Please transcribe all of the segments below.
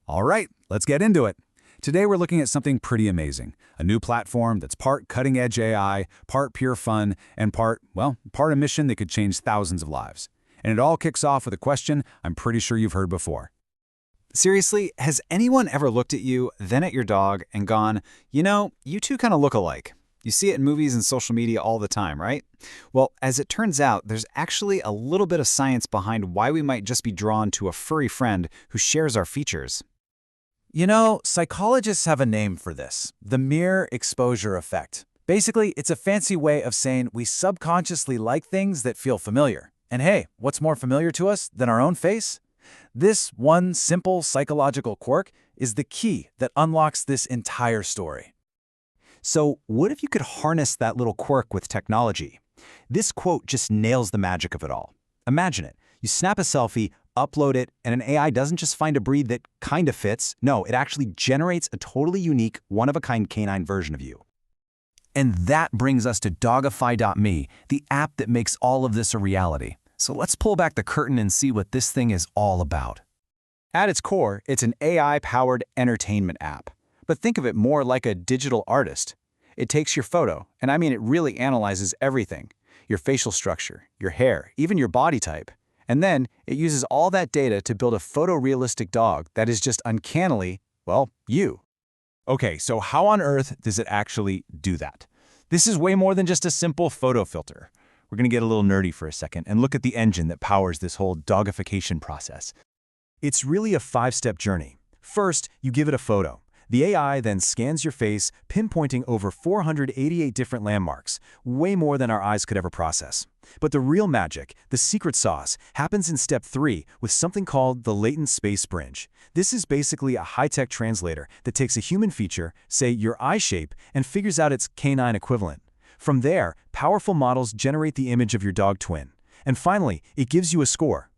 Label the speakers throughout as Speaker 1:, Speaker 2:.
Speaker 1: All right, let's get into it. Today we're looking at something pretty amazing, a new platform that's part cutting-edge AI, part pure fun, and part a mission that could change thousands of lives. And it all kicks off with a question I'm pretty sure you've heard before. Seriously, has anyone ever looked at you, then at your dog, and gone, you two kind of look alike? You see it in movies and social media all the time, right? Well, as it turns out, there's actually a little bit of science behind why we might just be drawn to a furry friend who shares our features.
Speaker 2: Psychologists have a name for this, the mere exposure effect. Basically, it's a fancy way of saying we subconsciously like things that feel familiar. And hey, what's more familiar to us than our own face? This one simple psychological quirk is the key that unlocks this entire story.
Speaker 3: So what if you could harness that little quirk with technology? This quote just nails the magic of it all. Imagine it. You snap a selfie, upload it, and an AI doesn't just find a breed that kind of fits. No, it actually generates a totally unique, one-of-a-kind canine version of you.
Speaker 2: And that brings us to Dogify.me, the app that makes all of this a reality. So let's pull back the curtain and see what this thing is all about.
Speaker 1: At its core, it's an AI-powered entertainment app. But think of it more like a digital artist. It takes your photo, and I mean it really analyzes everything. Your facial structure, your hair, even your body type. And then it uses all that data to build a photorealistic dog that is just uncannily, you. Okay, so how on earth does it actually do that? This is way more than just a simple photo filter. We're going to get a little nerdy for a second and look at the engine that powers this whole dogification process. It's really a 5-step journey. First, you give it a photo. The AI then scans your face, pinpointing over 488 different landmarks, way more than our eyes could ever process. But the real magic, the secret sauce, happens in step 3 with something called the latent space bridge. This is basically a high-tech translator that takes a human feature, say your eye shape, and figures out its canine equivalent. From there, powerful models generate the image of your dog twin. And finally, it gives you a score.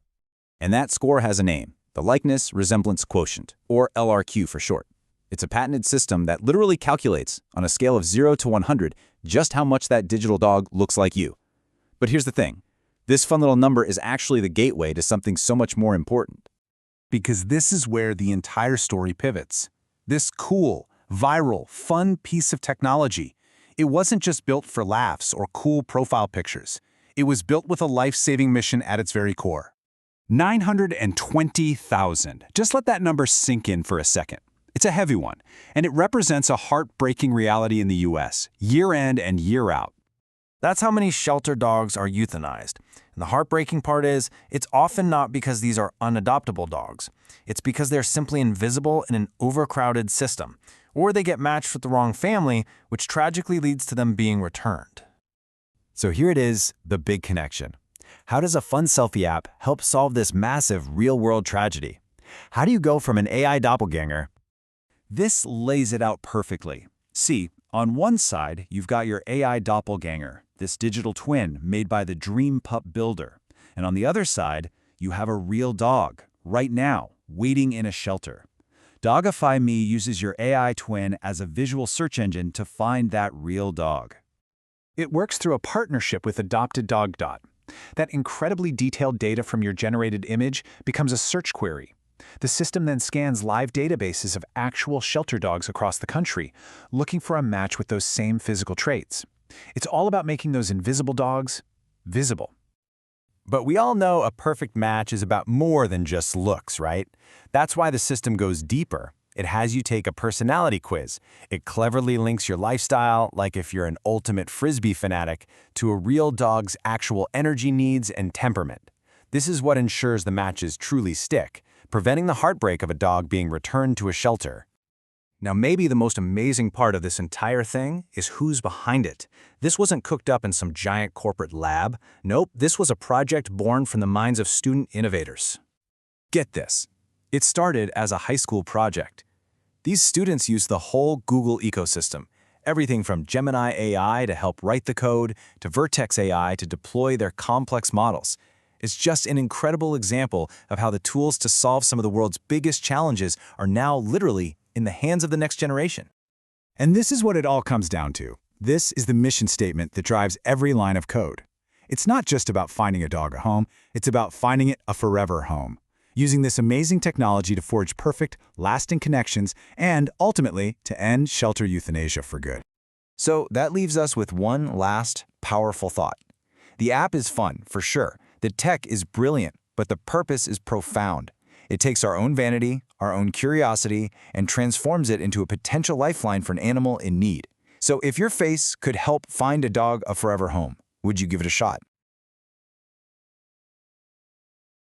Speaker 3: And that score has a name, the Likeness Resemblance Quotient, or LRQ for short. It's a patented system that literally calculates, on a scale of 0 to 100, just how much that digital dog looks like you. But here's the thing. This fun little number is actually the gateway to something so much more important.
Speaker 1: Because this is where the entire story pivots. This cool, viral, fun piece of technology. It wasn't just built for laughs or cool profile pictures. It was built with a life-saving mission at its very core. 920,000. Just let that number sink in for a second. It's a heavy one, and it represents a heartbreaking reality in the US, year in and year out.
Speaker 2: That's how many shelter dogs are euthanized. And the heartbreaking part is, it's often not because these are unadoptable dogs. It's because they're simply invisible in an overcrowded system, or they get matched with the wrong family, which tragically leads to them being returned.
Speaker 3: So here it is, the big connection. How does a fun selfie app help solve this massive real-world tragedy? How do you go from an AI doppelganger?
Speaker 1: This lays it out perfectly. See, on one side, you've got your AI doppelganger, this digital twin made by the Dream Pup builder. And on the other side, you have a real dog, right now, waiting in a shelter. Dogify.me uses your AI twin as a visual search engine to find that real dog. It works through a partnership with Adopta.Dog. That incredibly detailed data from your generated image becomes a search query. The system then scans live databases of actual shelter dogs across the country, looking for a match with those same physical traits. It's all about making those invisible dogs visible.
Speaker 3: But we all know a perfect match is about more than just looks, right? That's why the system goes deeper. It has you take a personality quiz. It cleverly links your lifestyle, like if you're an ultimate Frisbee fanatic, to a real dog's actual energy needs and temperament. This is what ensures the matches truly stick, preventing the heartbreak of a dog being returned to a shelter.
Speaker 2: Now, maybe the most amazing part of this entire thing is who's behind it. This wasn't cooked up in some giant corporate lab. Nope, this was a project born from the minds of student innovators.
Speaker 1: Get this. It started as a high school project. These students used the whole Google ecosystem, everything from Gemini AI to help write the code, to Vertex AI to deploy their complex models. It's just an incredible example of how the tools to solve some of the world's biggest challenges are now literally in the hands of the next generation. And this is what it all comes down to. This is the mission statement that drives every line of code. It's not just about finding a dog a home, it's about finding it a forever home. using this amazing technology to forge perfect, lasting connections and, ultimately, to end shelter euthanasia for good.
Speaker 3: So that leaves us with one last, powerful thought. The app is fun, for sure. The tech is brilliant, but the purpose is profound. It takes our own vanity, our own curiosity, and transforms it into a potential lifeline for an animal in need. So if your face could help find a dog a forever home, would you give it a shot?